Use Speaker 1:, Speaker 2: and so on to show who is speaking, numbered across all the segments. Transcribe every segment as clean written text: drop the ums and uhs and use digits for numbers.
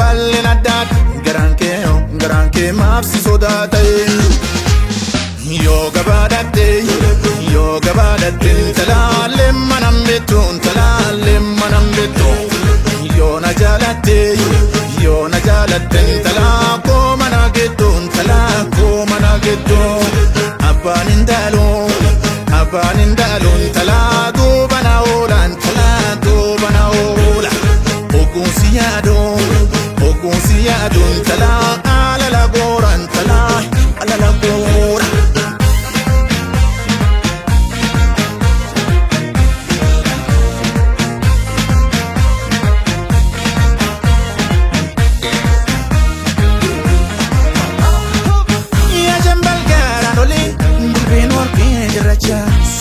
Speaker 1: bal'ina addaat garaan kee maafsi sodaate yoo gabaadhatte talaalee manam beektu yoo na jaalatte talaa koo mana geeddu abbaan hin daaluun talaa duuba na oolan ogguun si yaaduun talaa alala gooran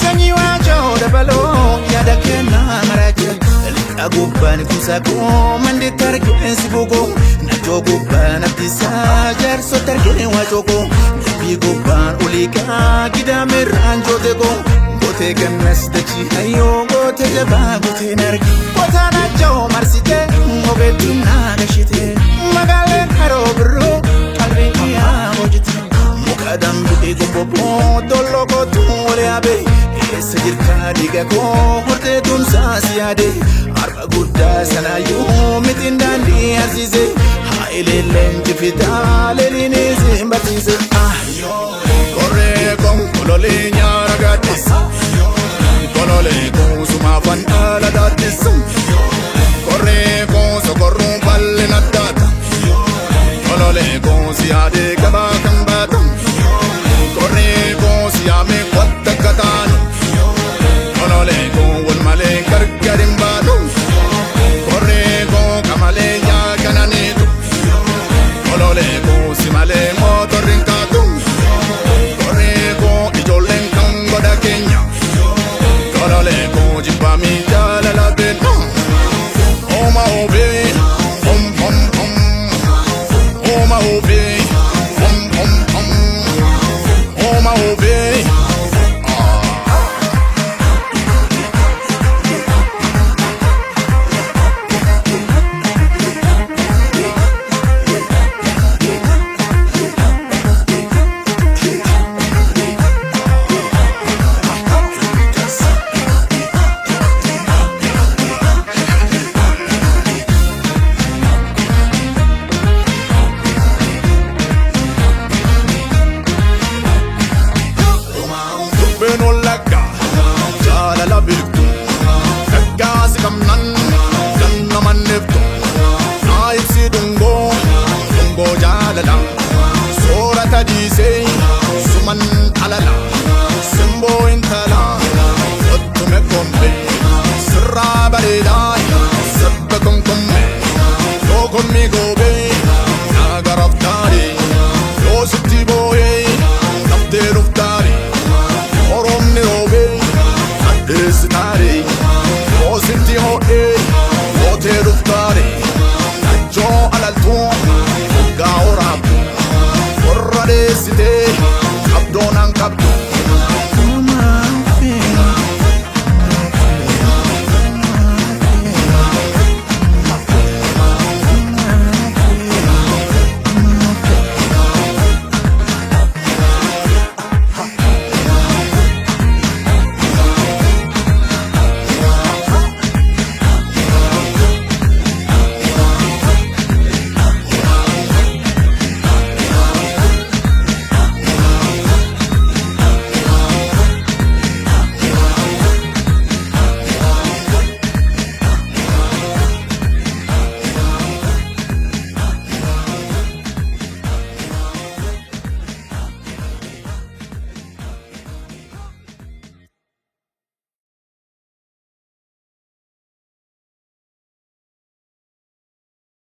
Speaker 1: Sanyi waajoo dabaloo yaada kennaa maracha Ilqa gubbaan kuusakoo mandi targeensi bugoo Najoo gubbaan abdiisaa jaarsoo targeen waajogoo Nabii gubbaan uliigaa gidameerraan jootegoo Gootee gannas dachii hayyoo gootee jabaa gootee nargi Gootaa najoo marsitee obeettiin naagashitee Magaaleen haroo birroo qalbii kiyyaa hojjete Muka dambii gomboboo dolloo gootuu olee abee Eessa jirtaa dhiiga koo hortee tumsaa si yaade Har'a guddaa sanaayyuu mitiin daandii arsiise Haa ileelleen jifitaa leeliinis hin barsiise Korree koo kololee nyaara gaaddisa Kololee koo sumaafan dhaala daaddisa Korree koo sokorruu bal'ina addaata Kololee koo si yaadee gabaa kan baata Korree koo si yaamee kwatta kataanu Kololeko wal malee gargarin baatu Korreko kamalee nyaakananeetu Kololeko si malee mootorrin kaatu Korreko ijoolleen kan godha keenya Kololeko jibbamii jaalala beenu Ooma obee Oma obee